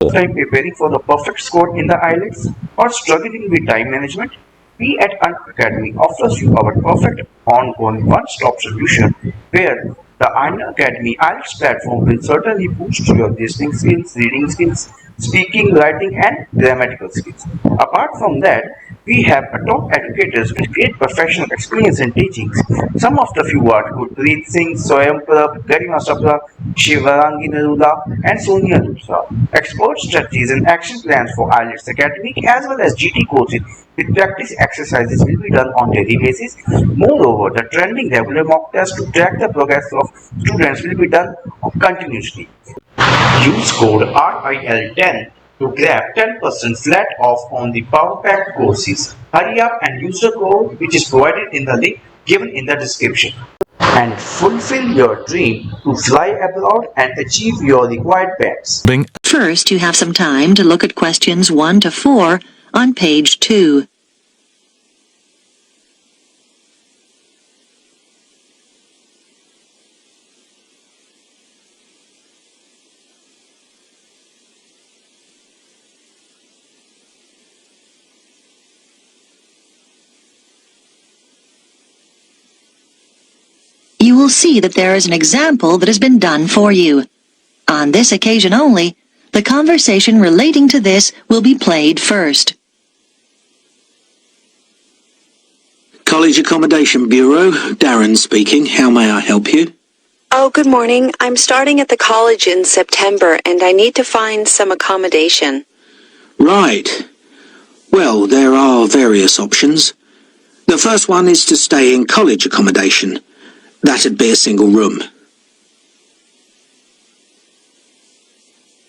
Time preparing for the perfect score in the Ielts or struggling with time management, we at An Academy offers you our perfect ongoing one-stop solution where the An Academy Ielts platform will certainly boost your listening skills, reading skills, speaking, writing and grammatical skills. Apart from that, we have a top educators with great professional experience in teachings. Some of the few are Gurpreet Singh, Soyam Prab, Garima Sabra, Shivarangi Naruda, and Sonia Luthra. Expert strategies and action plans for IELTS academic as well as GT courses with practice exercises will be done on daily basis. Moreover, the trending regular mock test to track the progress of students will be done continuously. Use code RIL10 to grab 10% flat off on the Power Pack courses. Hurry up and use the code which is provided in the link given in the description. And fulfill your dream to fly abroad and achieve your required packs. First, you have some time to look at questions 1 to 4 on page 2. You will see that there is an example that has been done for you. On this occasion only, the conversation relating to this will be played first. College Accommodation Bureau, Darren speaking. How may I help you? Oh, good morning. I'm starting at the college in September and I need to find some accommodation. Right. Well, there are various options. The first one is to stay in college accommodation. That'd be a single room.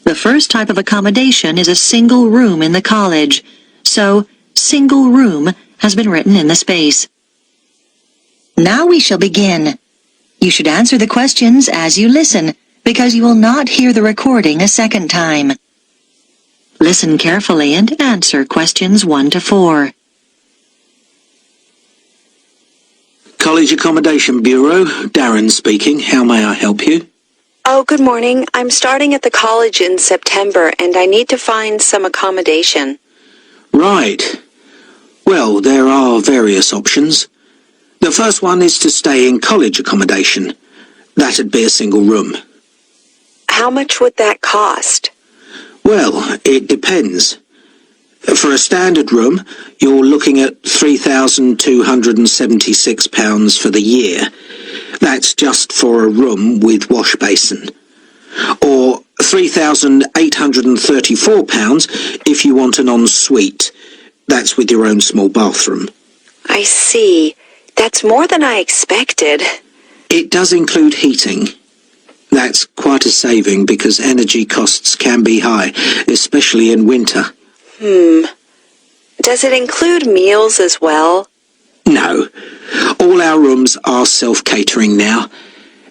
The first type of accommodation is a single room in the college, so single room has been written in the space. Now we shall begin. You should answer the questions as you listen, because you will not hear the recording a second time. Listen carefully and answer questions 1 to 4. College Accommodation Bureau, Darren speaking. How may I help you? Oh, good morning. I'm starting at the college in September and I need to find some accommodation. Right. Well, there are various options. The first one is to stay in college accommodation. That'd be a single room. How much would that cost? Well, it depends. For a standard room, you're looking at £3,276 for the year. That's just for a room with wash basin. Or £3,834 if you want an ensuite. That's with your own small bathroom. I see. That's more than I expected. It does include heating. That's quite a saving because energy costs can be high, especially in winter. Does it include meals as well? No. All our rooms are self-catering now.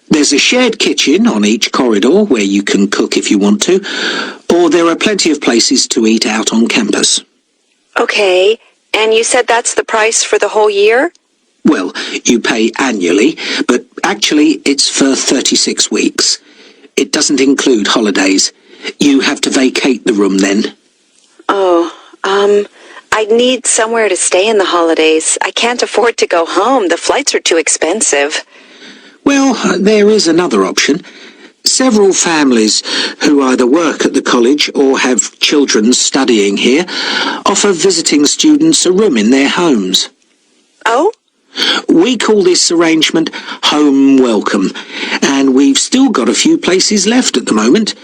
There's a shared kitchen on each corridor where you can cook if you want to, or there are plenty of places to eat out on campus. Okay, and you said that's the price for the whole year? Well, you pay annually, but actually it's for 36 weeks. It doesn't include holidays. You have to vacate the room then. Oh, I'd need somewhere to stay in the holidays. I can't afford to go home. The flights are too expensive. Well, there is another option. Several families who either work at the college or have children studying here offer visiting students a room in their homes. Oh? We call this arrangement Home Welcome, and we've still got a few places left at the moment.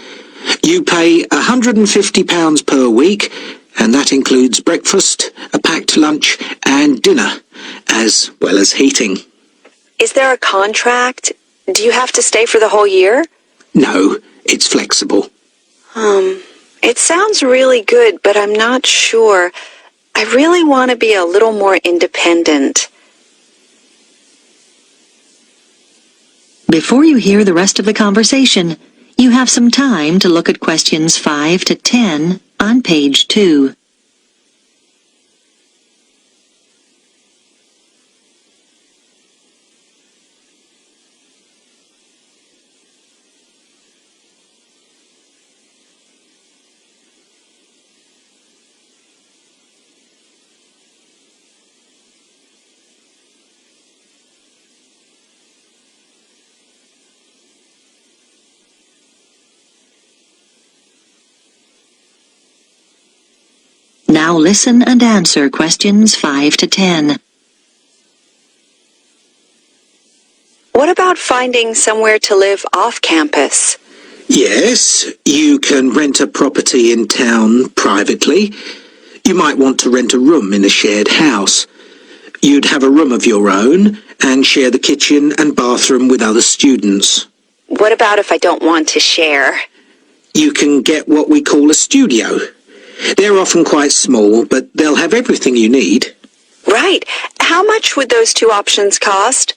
You pay £150 per week, and that includes breakfast, a packed lunch, and dinner, as well as heating. Is there a contract? Do you have to stay for the whole year? No, it's flexible. It sounds really good, but I'm not sure. I really want to be a little more independent. Before you hear the rest of the conversation, you have some time to look at questions 5 to 10 on page 2. Now listen and answer questions 5 to 10. What about finding somewhere to live off campus? Yes, you can rent a property in town privately. You might want to rent a room in a shared house. You'd have a room of your own and share the kitchen and bathroom with other students. What about if I don't want to share? You can get what we call a studio. They're often quite small, but they'll have everything you need. Right. How much would those two options cost?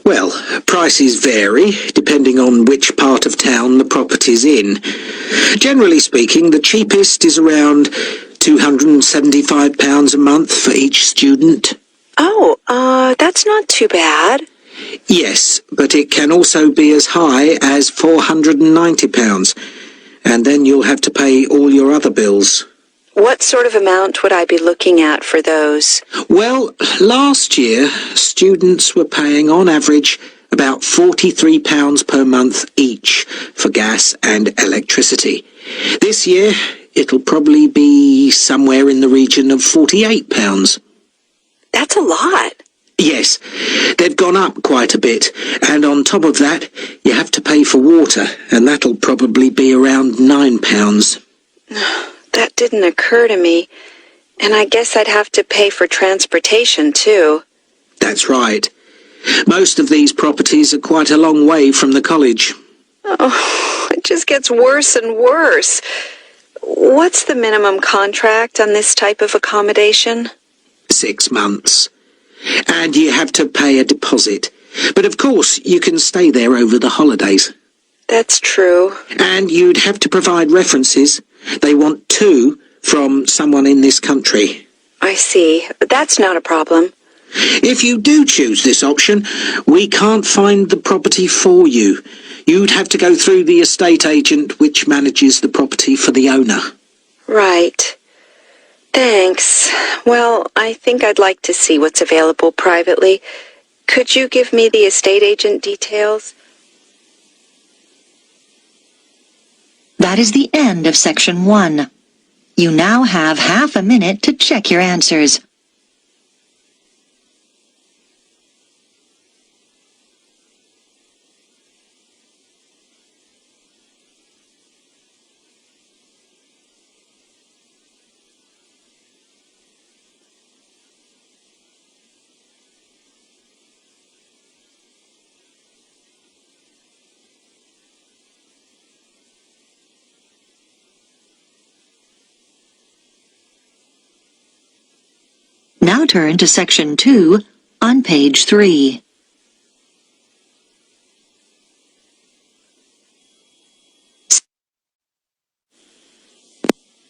Well, prices vary depending on which part of town the property's in. Generally speaking, the cheapest is around £275 a month for each student. Oh, that's not too bad. Yes, but it can also be as high as £490, and then you'll have to pay all your other bills. What sort of amount would I be looking at for those? Well, last year, students were paying on average about £43 per month each for gas and electricity. This year, it'll probably be somewhere in the region of £48. That's a lot. Yes, they've gone up quite a bit, and on top of that, you have to pay for water, and that'll probably be around £9. That didn't occur to me. And I guess I'd have to pay for transportation, too. That's right. Most of these properties are quite a long way from the college. Oh, it just gets worse and worse. What's the minimum contract on this type of accommodation? 6 months. And you have to pay a deposit. But of course, you can stay there over the holidays. That's true. And you'd have to provide references. They want 2 from someone in this country. I see. But that's not a problem. If you do choose this option, we can't find the property for you. You'd have to go through the estate agent which manages the property for the owner. Right. Thanks. Well, I think I'd like to see what's available privately. Could you give me the estate agent details? That is the end of section 1. You now have half a minute to check your answers. Now turn to section 2 on page 3.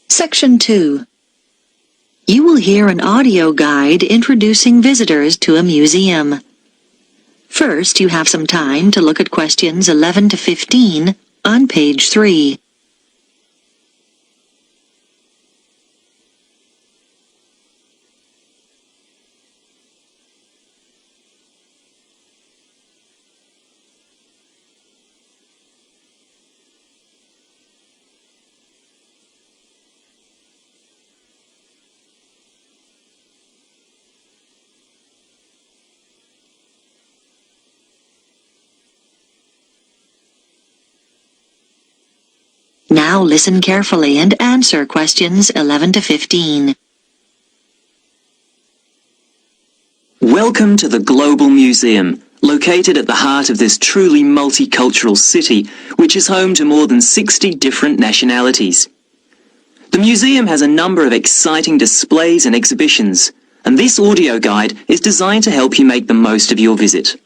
Section 2. You will hear an audio guide introducing visitors to a museum. First, you have some time to look at questions 11 to 15 on page 3. Now listen carefully and answer questions 11 to 15. Welcome to the Global Museum, located at the heart of this truly multicultural city, which is home to more than 60 different nationalities. The museum has a number of exciting displays and exhibitions, and this audio guide is designed to help you make the most of your visit.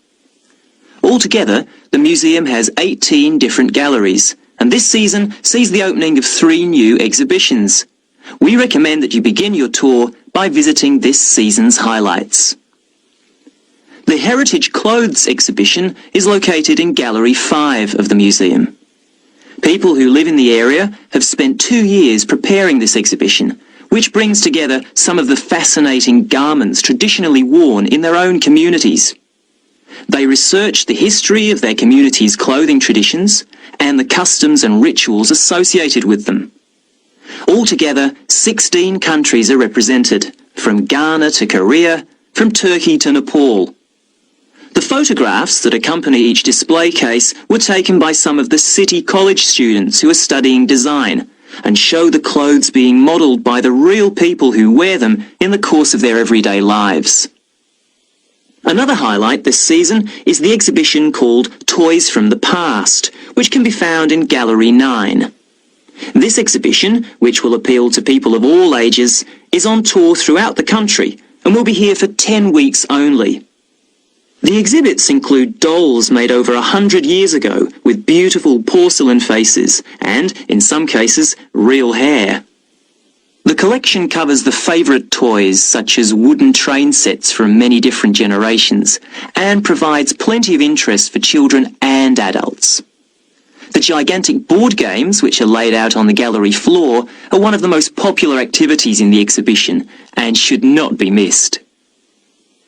Altogether, the museum has 18 different galleries, and this season sees the opening of 3 new exhibitions. We recommend that you begin your tour by visiting this season's highlights. The Heritage Clothes exhibition is located in Gallery 5 of the museum. People who live in the area have spent 2 years preparing this exhibition, which brings together some of the fascinating garments traditionally worn in their own communities. They research the history of their community's clothing traditions and the customs and rituals associated with them. Altogether, 16 countries are represented, from Ghana to Korea, from Turkey to Nepal. The photographs that accompany each display case were taken by some of the City College students who are studying design, and show the clothes being modelled by the real people who wear them in the course of their everyday lives. Another highlight this season is the exhibition called Toys from the Past, which can be found in Gallery 9. This exhibition, which will appeal to people of all ages, is on tour throughout the country and will be here for 10 weeks only. The exhibits include dolls made over 100 years ago with beautiful porcelain faces and, in some cases, real hair. The collection covers the favourite toys such as wooden train sets from many different generations and provides plenty of interest for children and adults. The gigantic board games, which are laid out on the gallery floor, are one of the most popular activities in the exhibition and should not be missed.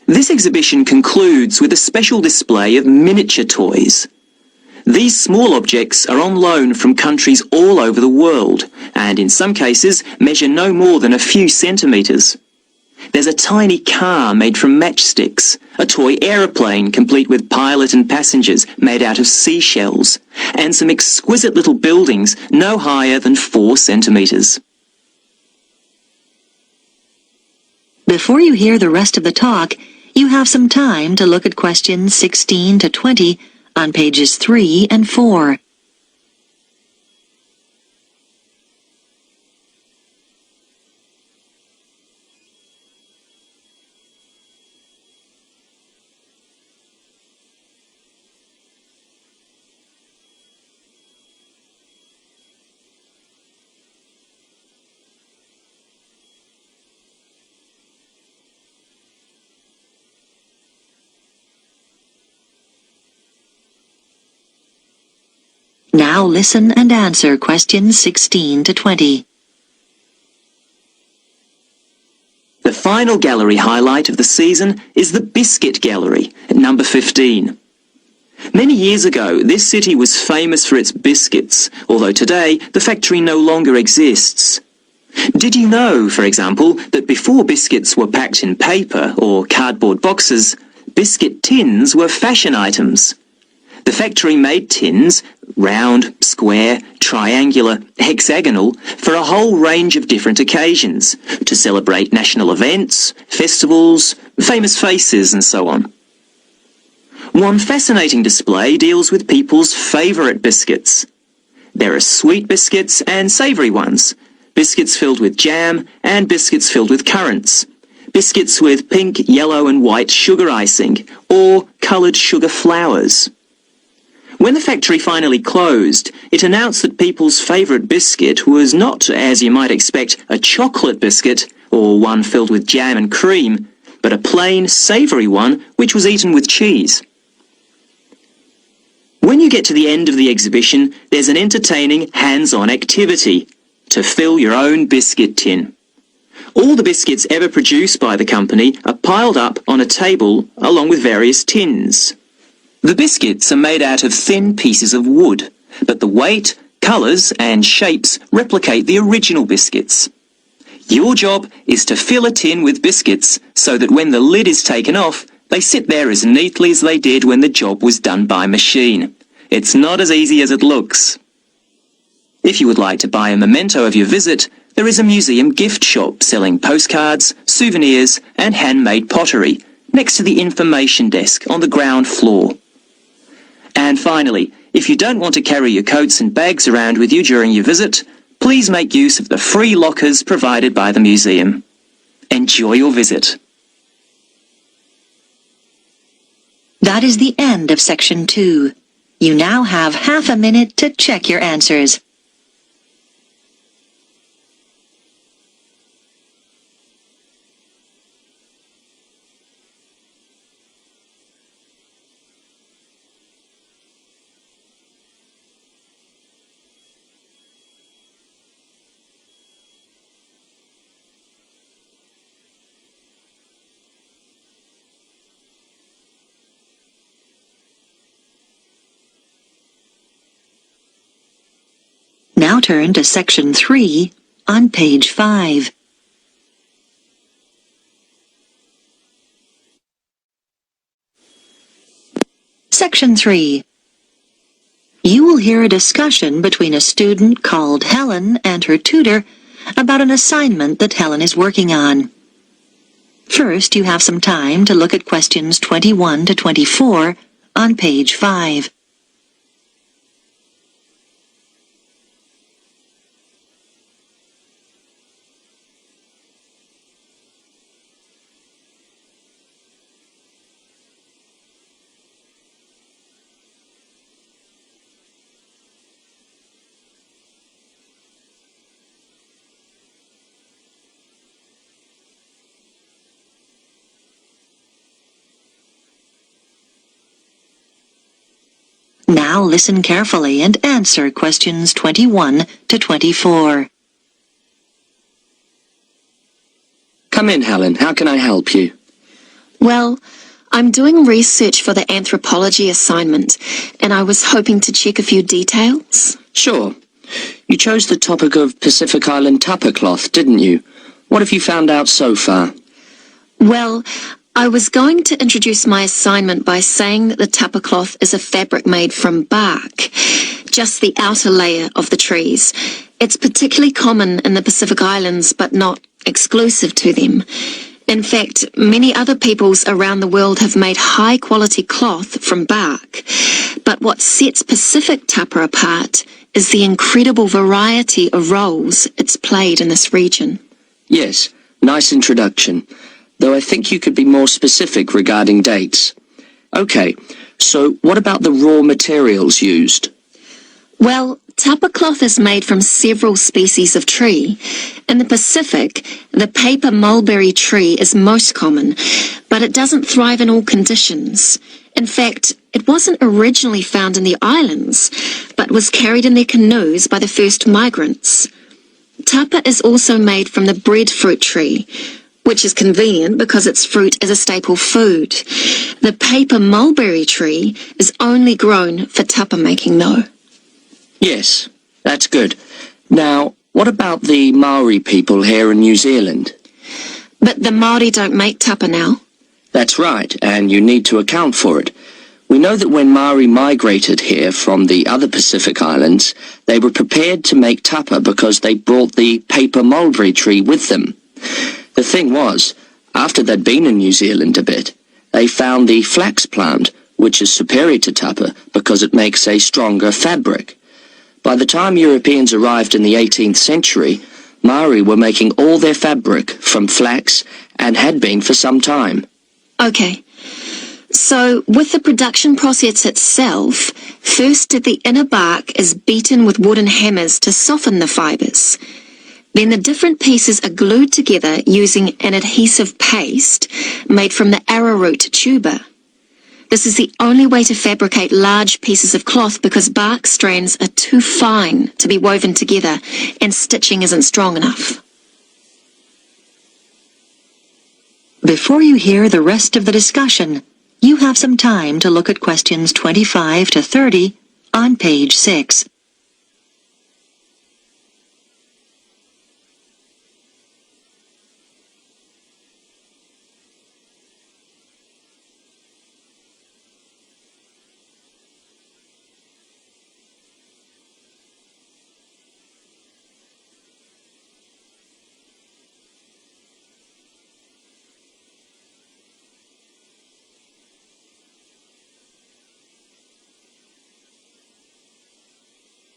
This exhibition concludes with a special display of miniature toys. These small objects are on loan from countries all over the world, and in some cases measure no more than a few centimetres. There's a tiny car made from matchsticks, a toy aeroplane complete with pilot and passengers made out of seashells, and some exquisite little buildings no higher than 4 centimetres. Before you hear the rest of the talk, you have some time to look at questions 16 to 20 on pages 3 and 4. Now listen and answer questions 16 to 20. The final gallery highlight of the season is the Biscuit Gallery at number 15. Many years ago, this city was famous for its biscuits, although today the factory no longer exists. Did you know, for example, that before biscuits were packed in paper or cardboard boxes, biscuit tins were fashion items? The factory made tins, round, square, triangular, hexagonal, for a whole range of different occasions, to celebrate national events, festivals, famous faces and so on. One fascinating display deals with people's favourite biscuits. There are sweet biscuits and savoury ones, biscuits filled with jam and biscuits filled with currants, biscuits with pink, yellow and white sugar icing, or coloured sugar flowers. When the factory finally closed, it announced that people's favourite biscuit was not, as you might expect, a chocolate biscuit or one filled with jam and cream, but a plain, savoury one which was eaten with cheese. When you get to the end of the exhibition, there's an entertaining hands-on activity to fill your own biscuit tin. All the biscuits ever produced by the company are piled up on a table along with various tins. The biscuits are made out of thin pieces of wood, but the weight, colours and shapes replicate the original biscuits. Your job is to fill a tin with biscuits so that when the lid is taken off, they sit there as neatly as they did when the job was done by machine. It's not as easy as it looks. If you would like to buy a memento of your visit, there is a museum gift shop selling postcards, souvenirs and handmade pottery next to the information desk on the ground floor. And finally, if you don't want to carry your coats and bags around with you during your visit, please make use of the free lockers provided by the museum. Enjoy your visit. That is the end of section 2. You now have half a minute to check your answers. Now turn to section 3 on page 5. Section 3. You will hear a discussion between a student called Helen and her tutor about an assignment that Helen is working on. First, you have some time to look at questions 21 to 24 on page 5. Now listen carefully and answer questions 21 to 24. Come in, Helen. How can I help you? Well, I'm doing research for the anthropology assignment, and I was hoping to check a few details. Sure. You chose the topic of Pacific Island tapa cloth, didn't you? What have you found out so far? Well, I was going to introduce my assignment by saying that the tapa cloth is a fabric made from bark, just the outer layer of the trees. It's particularly common in the Pacific Islands, but not exclusive to them. In fact, many other peoples around the world have made high-quality cloth from bark. But what sets Pacific tapa apart is the incredible variety of roles it's played in this region. Yes, nice introduction. Though I think you could be more specific regarding dates. Okay, so what about the raw materials used? Well, tapa cloth is made from several species of tree. In the Pacific, the paper mulberry tree is most common, but it doesn't thrive in all conditions. In fact, it wasn't originally found in the islands, but was carried in their canoes by the first migrants. Tapa is also made from the breadfruit tree, which is convenient because its fruit is a staple food. The paper mulberry tree is only grown for tapa making, though. Yes, that's good. Now, what about the Maori people here in New Zealand? But the Māori don't make tapa now. That's right, and you need to account for it. We know that when Maori migrated here from the other Pacific Islands, they were prepared to make tapa because they brought the paper mulberry tree with them. The thing was, after they'd been in New Zealand a bit, they found the flax plant, which is superior to tapa because it makes a stronger fabric. By the time Europeans arrived in the 18th century, Maori were making all their fabric from flax and had been for some time. Okay. So, with the production process itself, first the inner bark is beaten with wooden hammers to soften the fibres. Then the different pieces are glued together using an adhesive paste made from the arrowroot tuber. This is the only way to fabricate large pieces of cloth because bark strands are too fine to be woven together and stitching isn't strong enough. Before you hear the rest of the discussion, you have some time to look at questions 25 to 30 on page 6.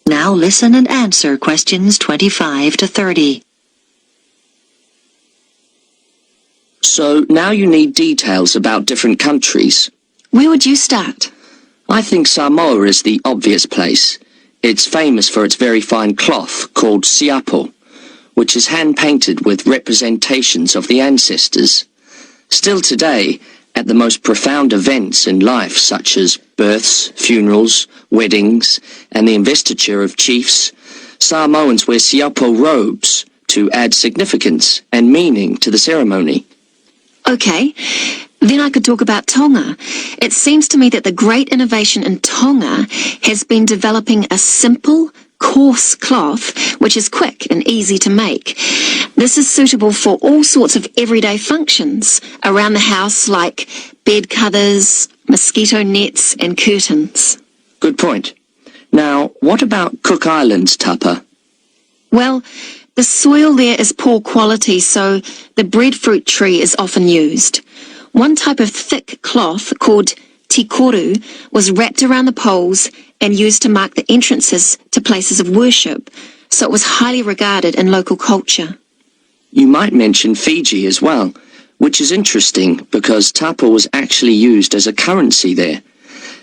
Now listen and answer questions 25 to 30. So now you need details about different countries. Where would you start? I think Samoa is the obvious place. It's famous for its very fine cloth called siapo, which is hand-painted with representations of the ancestors. Still today, at the most profound events in life such as births, funerals, weddings, and the investiture of chiefs, Samoans wear siapo robes to add significance and meaning to the ceremony. Okay, then I could talk about Tonga. It seems to me that the great innovation in Tonga has been developing a simple, coarse cloth, which is quick and easy to make. This is suitable for all sorts of everyday functions around the house, like bed covers, mosquito nets and curtains. Good point. Now, what about Cook Islands tupper? Well, the soil there is poor quality, so the breadfruit tree is often used. One type of thick cloth called tikoru was wrapped around the poles and used to mark the entrances to places of worship, so it was highly regarded in local culture. You might mention Fiji as well, which is interesting because tapa was actually used as a currency there.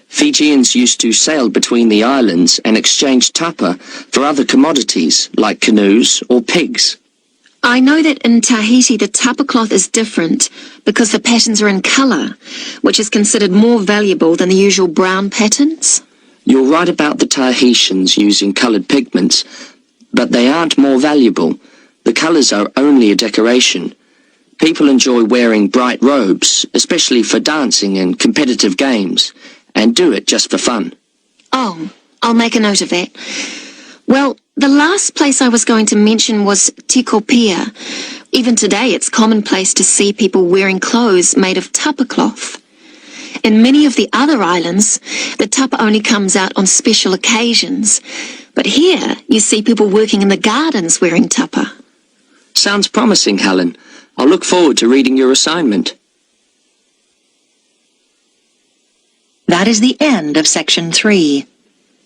Fijians used to sail between the islands and exchange tapa for other commodities like canoes or pigs. I know that in Tahiti the tapa cloth is different because the patterns are in colour, which is considered more valuable than the usual brown patterns. You're right about the Tahitians using coloured pigments, but they aren't more valuable. The colours are only a decoration. People enjoy wearing bright robes, especially for dancing and competitive games, and do it just for fun. Oh, I'll make a note of that. Well, the last place I was going to mention was Tikopia. Even today it's commonplace to see people wearing clothes made of tapa cloth. In many of the other islands, the tapa only comes out on special occasions. But here, you see people working in the gardens wearing tapa. Sounds promising, Helen. I'll look forward to reading your assignment. That is the end of section 3.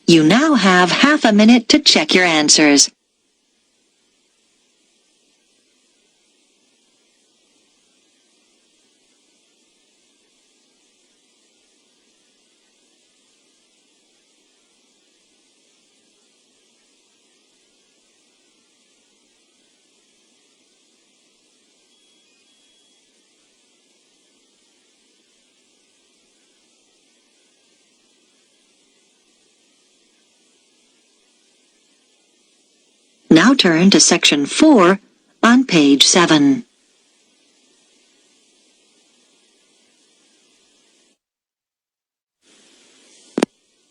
You now have half a minute to check your answers. Now turn to section 4 on page 7.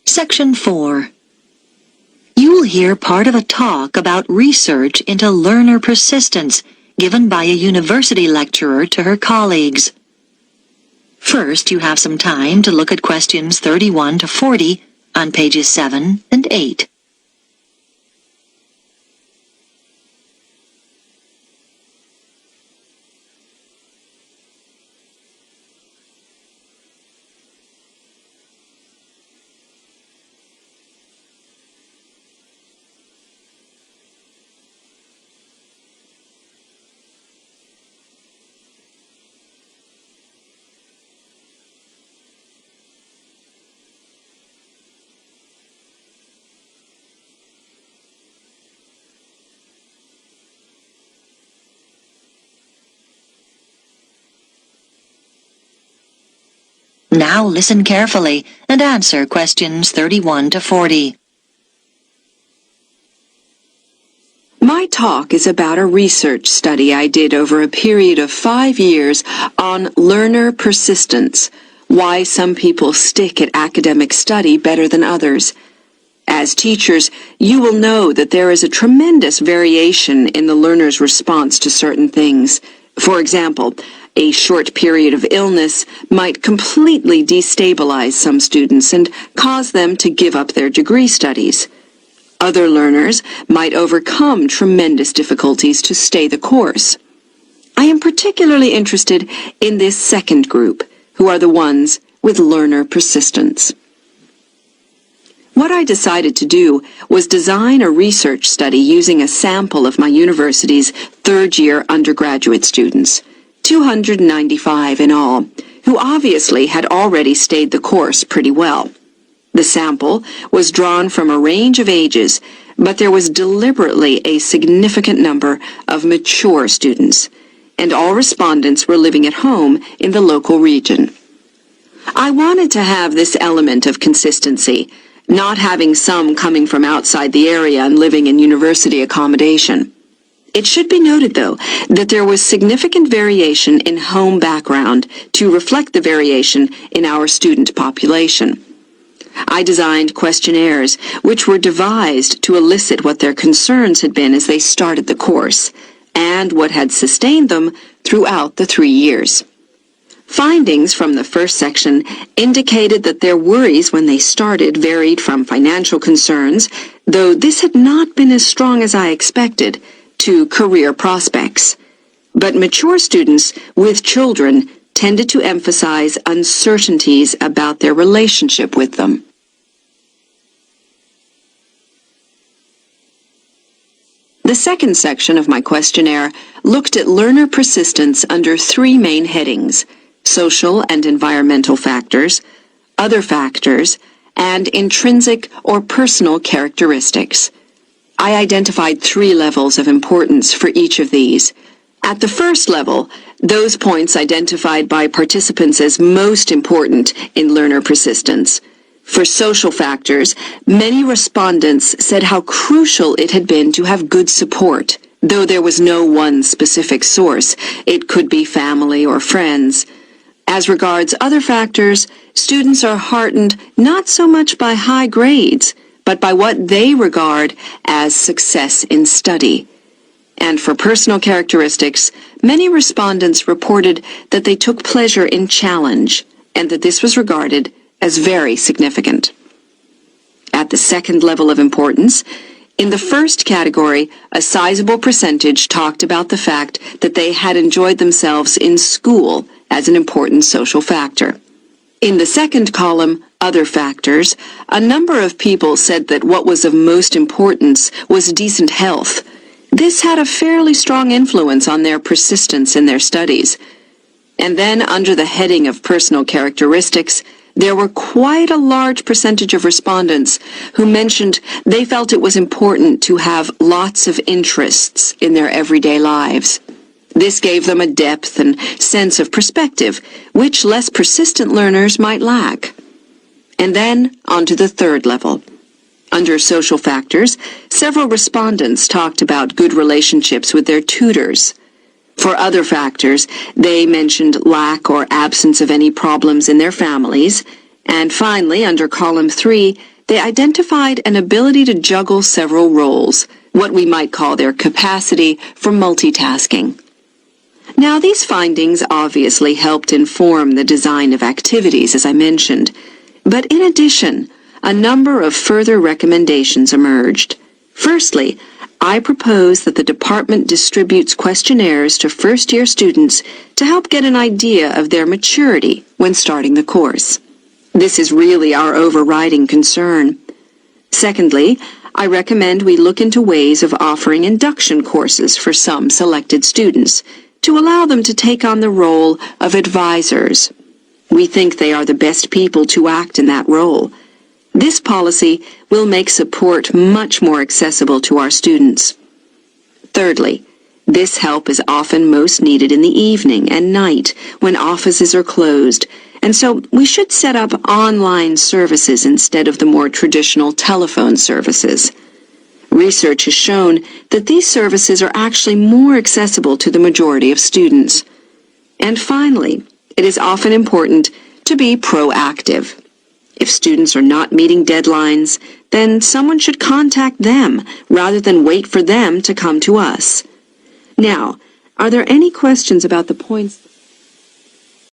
Section 4. You will hear part of a talk about research into learner persistence given by a university lecturer to her colleagues. First, you have some time to look at questions 31 to 40 on pages 7 and 8. Now listen carefully and answer questions 31 to 40. My talk is about a research study I did over a period of 5 years on learner persistence, why some people stick at academic study better than others. As teachers, you will know that there is a tremendous variation in the learner's response to certain things. For example, a short period of illness might completely destabilize some students and cause them to give up their degree studies. Other learners might overcome tremendous difficulties to stay the course. I am particularly interested in this second group, who are the ones with learner persistence. What I decided to do was design a research study using a sample of my university's third-year undergraduate students, 295 in all, who obviously had already stayed the course pretty well. The sample was drawn from a range of ages, but there was deliberately a significant number of mature students, and all respondents were living at home in the local region. I wanted to have this element of consistency, not having some coming from outside the area and living in university accommodation. It should be noted, though, that there was significant variation in home background to reflect the variation in our student population. I designed questionnaires which were devised to elicit what their concerns had been as they started the course, and what had sustained them throughout the 3 years. Findings from the first section indicated that their worries when they started varied from financial concerns, though this had not been as strong as I expected, to career prospects. But mature students with children tended to emphasize uncertainties about their relationship with them. The second section of my questionnaire looked at learner persistence under 3 main headings: social and environmental factors, other factors, and intrinsic or personal characteristics. I identified 3 levels of importance for each of these. At the first level, those points identified by participants as most important in learner persistence. For social factors, many respondents said how crucial it had been to have good support, though there was no one specific source. It could be family or friends. As regards other factors, students are heartened not so much by high grades, but by what they regard as success in study. And for personal characteristics, many respondents reported that they took pleasure in challenge, and that this was regarded as very significant. At the second level of importance, in the first category, a sizable percentage talked about the fact that they had enjoyed themselves in school as an important social factor. In the second column, other factors, a number of people said that what was of most importance was decent health. This had a fairly strong influence on their persistence in their studies. And then, under the heading of personal characteristics, there were quite a large percentage of respondents who mentioned they felt it was important to have lots of interests in their everyday lives. This gave them a depth and sense of perspective, which less persistent learners might lack. And then, on to the third level. Under social factors, several respondents talked about good relationships with their tutors. For other factors, they mentioned lack or absence of any problems in their families. And finally, under column 3, they identified an ability to juggle several roles, what we might call their capacity for multitasking. Now, these findings obviously helped inform the design of activities, as I mentioned. But in addition, a number of further recommendations emerged. Firstly, I propose that the department distributes questionnaires to first-year students to help get an idea of their maturity when starting the course. This is really our overriding concern. Secondly, I recommend we look into ways of offering induction courses for some selected students to allow them to take on the role of advisors. We think they are the best people to act in that role. This policy will make support much more accessible to our students. Thirdly, this help is often most needed in the evening and night when offices are closed, and so we should set up online services instead of the more traditional telephone services. Research has shown that these services are actually more accessible to the majority of students. And finally, it is often important to be proactive. If students are not meeting deadlines, then someone should contact them rather than wait for them to come to us. Now, are there any questions about the points